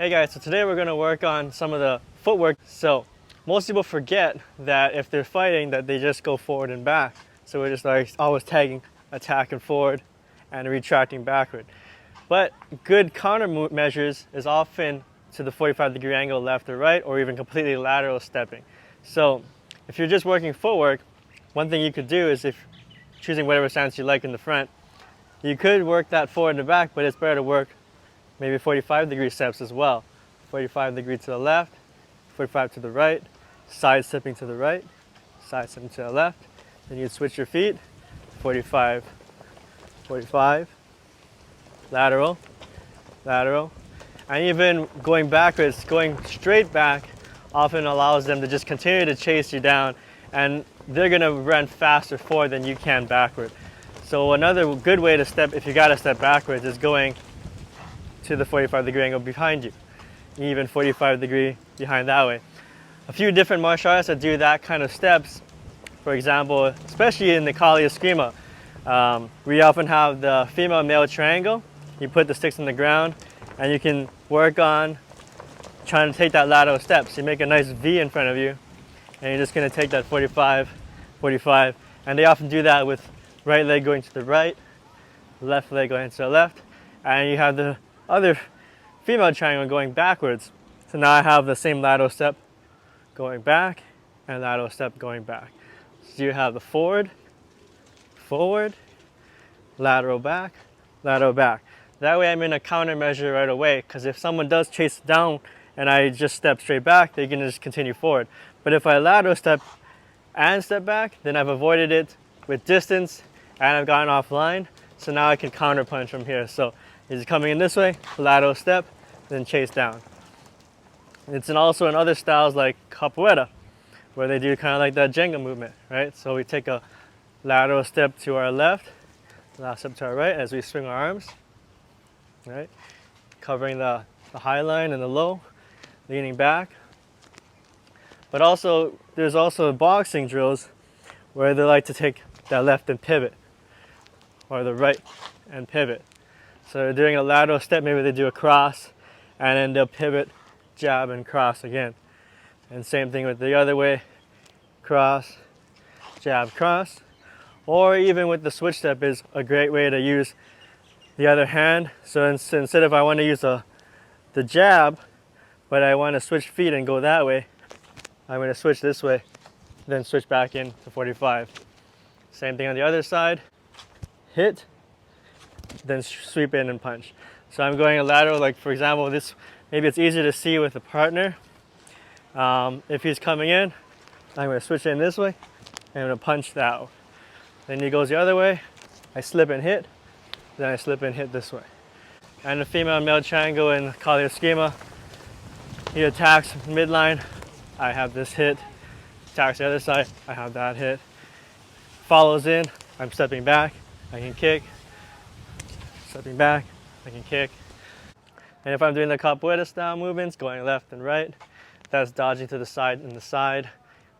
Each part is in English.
Hey guys, so today we're going to work on some of the footwork. So most people forget that if they're fighting that they just go forward and back. So we're just like always tagging, attacking forward and retracting backward. But good counter measures is often to the 45-degree angle left or right, or even completely lateral stepping. So if you're just working footwork, one thing you could do is, if choosing whatever stance you like in the front, you could work that forward and back, but it's better to work maybe 45-degree steps as well. 45-degree to the left, 45 to the right, side stepping to the right, side stepping to the left. Then you'd switch your feet, 45, 45, lateral, lateral. And even going backwards, going straight back often allows them to just continue to chase you down, and they're gonna run faster forward than you can backward. So another good way to step, if you gotta step backwards, is going to the 45-degree angle behind you, even 45-degree behind that way. A few different martial arts that do that kind of steps, for example, especially in the Kali Eskrima, we often have the female-male triangle. You put the sticks on the ground and you can work on trying to take that lateral step. So you make a nice V in front of you and you're just going to take that 45, 45, and they often do that with right leg going to the right, left leg going to the left, and you have the other female triangle going backwards. So now I have the same lateral step going back and lateral step going back. So you have the forward, forward, lateral back, lateral back. That way I'm in a countermeasure right away, because if someone does chase down and I just step straight back, they can just continue forward. But if I lateral step and step back, then I've avoided it with distance and I've gotten offline. So now I can counter punch from here. So he's coming in this way, lateral step, then chase down. It's also in other styles like capoeira, where they do kind of like that Jenga movement, right? So we take a lateral step to our left, lateral step to our right as we swing our arms, right? Covering the high line and the low, leaning back. But also, there's also boxing drills where they like to take that left and pivot, or the right and pivot. So they're doing a lateral step, maybe they do a cross, and then they'll pivot, jab, and cross again. And same thing with the other way, cross, jab, cross. Or even with the switch step is a great way to use the other hand. So instead of I want to use the jab, but I want to switch feet and go that way, I'm going to switch this way, then switch back in to 45. Same thing on the other side, hit, then sweep in and punch. So I'm going a lateral, like for example, this, maybe it's easier to see with a partner. If he's coming in, I'm going to switch in this way, and I'm going to punch that way. Then he goes the other way, I slip and hit, then I slip and hit this way. And the female-male triangle in Kali Eskrima, he attacks midline, I have this hit, attacks the other side, I have that hit. Follows in, I'm stepping back, I can kick, stepping back, I can kick. And if I'm doing the capoeira style movements, going left and right, that's dodging to the side and the side.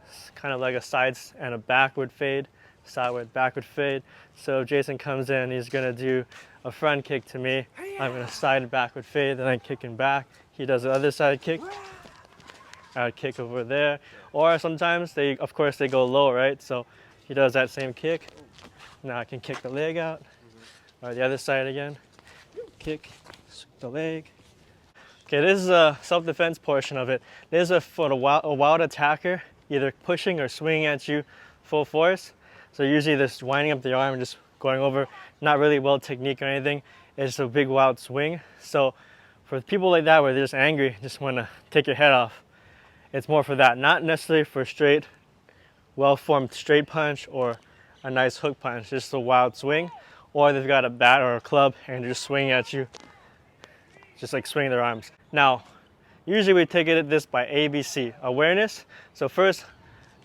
It's kind of like a side and a backward fade, sideward, backward fade. So if Jason comes in, he's gonna do a front kick to me. I'm gonna side and backward fade, then I'm kicking back. He does the other side kick. I would kick over there. Or sometimes of course they go low, right? So he does that same kick. Now I can kick the leg out. Or the other side again. Kick, the leg. Okay, this is a self-defense portion of it. This is for a wild attacker, either pushing or swinging at you full force. So usually just winding up the arm and just going over, not really well technique or anything. It's just a big wild swing. So for people like that where they're just angry, just want to take your head off, it's more for that, not necessarily for straight, well-formed straight punch or a nice hook punch, just a wild swing. Or they've got a bat or a club and they're just swinging at you, just like swinging their arms. Now, usually we take it this by ABC, awareness. So first,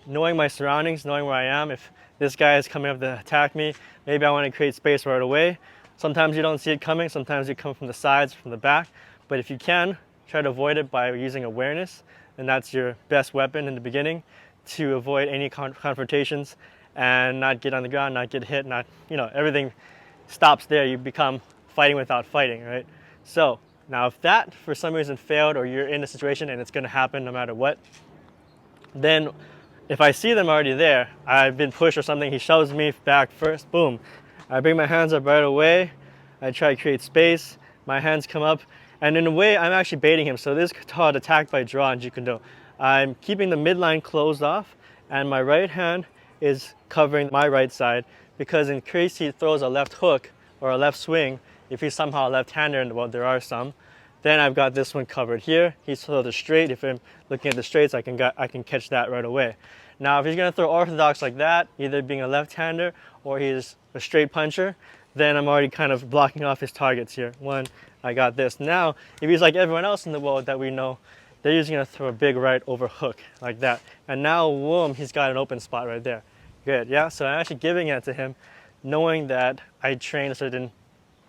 knowing my surroundings, knowing where I am. If this guy is coming up to attack me, maybe I want to create space right away. Sometimes you don't see it coming, sometimes you come from the sides, from the back. But if you can, try to avoid it by using awareness, and that's your best weapon in the beginning to avoid any confrontations and not get on the ground, not get hit, not, everything stops there. You become fighting without fighting, right? So Now, if that for some reason failed, or you're in a situation and it's going to happen no matter what, then if I see them already there, I've been pushed or something, he shoves me back first, boom. I bring my hands up right away. I try to create space. My hands come up, and in a way, I'm actually baiting him. So this is called attack by draw in Jeet Kune Do. I'm keeping the midline closed off, and my right hand is covering my right side, because in case he throws a left hook or a left swing, if he's somehow a left-hander, and well, there are some, then I've got this one covered here. He's throws a straight. If I'm looking at the straights, I can catch that right away. Now, if he's going to throw orthodox like that, either being a left-hander or he's a straight puncher, then I'm already kind of blocking off his targets here. One, I got this. Now, if he's like everyone else in the world that we know, they're usually going to throw a big right over hook like that. And now, boom, he's got an open spot right there. Good, yeah? So I'm actually giving it to him, knowing that I train a certain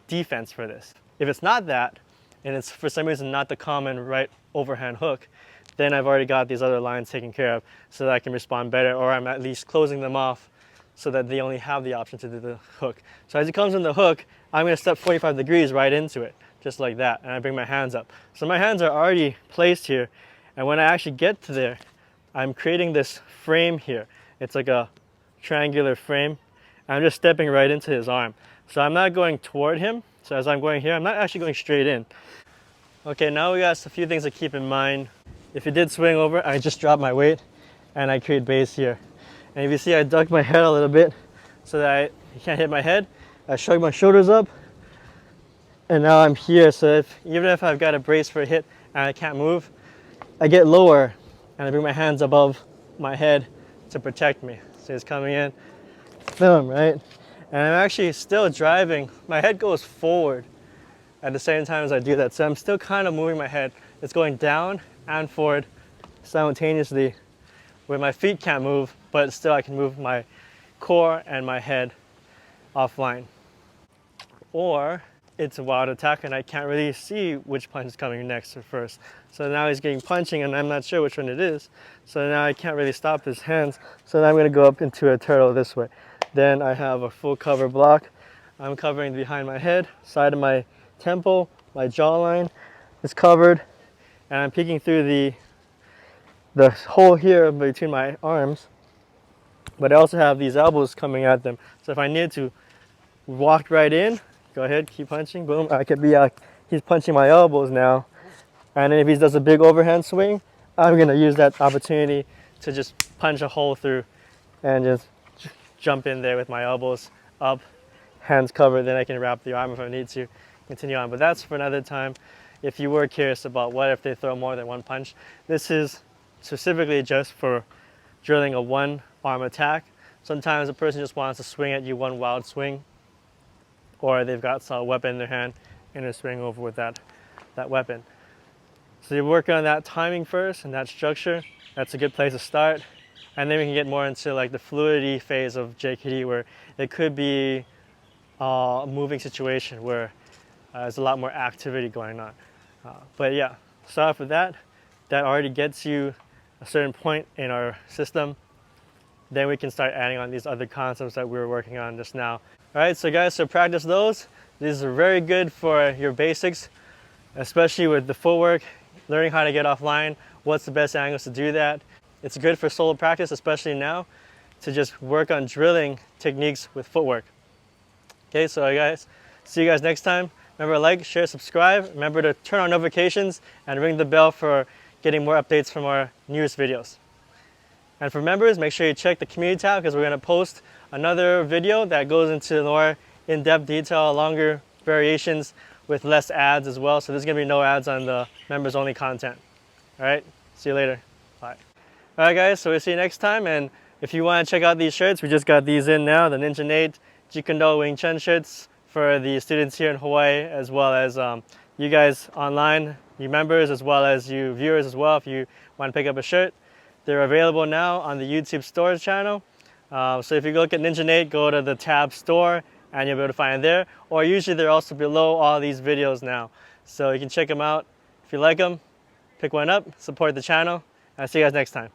defense for this. If it's not that, and it's for some reason not the common right overhand hook, then I've already got these other lines taken care of so that I can respond better, or I'm at least closing them off so that they only have the option to do the hook. So as he comes in the hook, I'm going to step 45 degrees right into it, just like that, and I bring my hands up. So my hands are already placed here, and when I actually get to there, I'm creating this frame here. It's like a triangular frame. I'm just stepping right into his arm. So I'm not going toward him. So as I'm going here, I'm not actually going straight in. Okay, now we got a few things to keep in mind. If he did swing over, I just drop my weight and I create base here. And if you see, I duck my head a little bit so that he can't hit my head. I shrug my shoulders up, and now I'm here. So even if I've got a brace for a hit and I can't move, I get lower and I bring my hands above my head to protect me. So he's coming in, boom, right? And I'm actually still driving. My head goes forward at the same time as I do that. So I'm still kind of moving my head. It's going down and forward simultaneously, where my feet can't move, but still I can move my core and my head offline. Or it's a wild attack and I can't really see which punch is coming next or first. So now he's getting punching and I'm not sure which one it is. So now I can't really stop his hands. So now I'm going to go up into a turtle this way. Then I have a full cover block. I'm covering behind my head, side of my temple, my jawline is covered, and I'm peeking through the hole here between my arms. But I also have these elbows coming at them. So if I need to walk right in, go ahead, keep punching, boom. I could be he's punching my elbows now. And then if he does a big overhand swing, I'm gonna use that opportunity to just punch a hole through and just jump in there with my elbows up, hands covered, then I can wrap the arm if I need to continue on. But that's for another time. If you were curious about what if they throw more than one punch, this is specifically just for drilling a one arm attack. Sometimes a person just wants to swing at you one wild swing, or they've got some weapon in their hand and they're swinging over with that weapon. So you work on that timing first and that structure. That's a good place to start. And then we can get more into like the fluidity phase of JKD, where it could be a moving situation where there's a lot more activity going on. But yeah, start off with that. That already gets you a certain point in our system. Then we can start adding on these other concepts that we were working on just now. All right, so guys, so practice those. These are very good for your basics, especially with the footwork, learning how to get offline, what's the best angles to do that. It's good for solo practice, especially now, to just work on drilling techniques with footwork. Okay, so guys, see you guys next time. Remember to like, share, subscribe. Remember to turn on notifications and ring the bell for getting more updates from our newest videos. And for members, make sure you check the community tab, because we're going to post another video that goes into more in-depth detail, longer variations with less ads as well. So there's going to be no ads on the members only content. All right, see you later. Bye. All right guys, so we'll see you next time. And if you want to check out these shirts, we just got these in now, the Ninja Nate Jeet Kune Do Wing Chun shirts for the students here in Hawaii, as well as you guys online, you members, as well as you viewers as well. If you want to pick up a shirt, they're available now on the YouTube Stores channel. So if you look at Ninja Nate, go to the tab Store and you'll be able to find it there. Or usually they're also below all these videos now. So you can check them out. If you like them, pick one up, support the channel. I'll see you guys next time.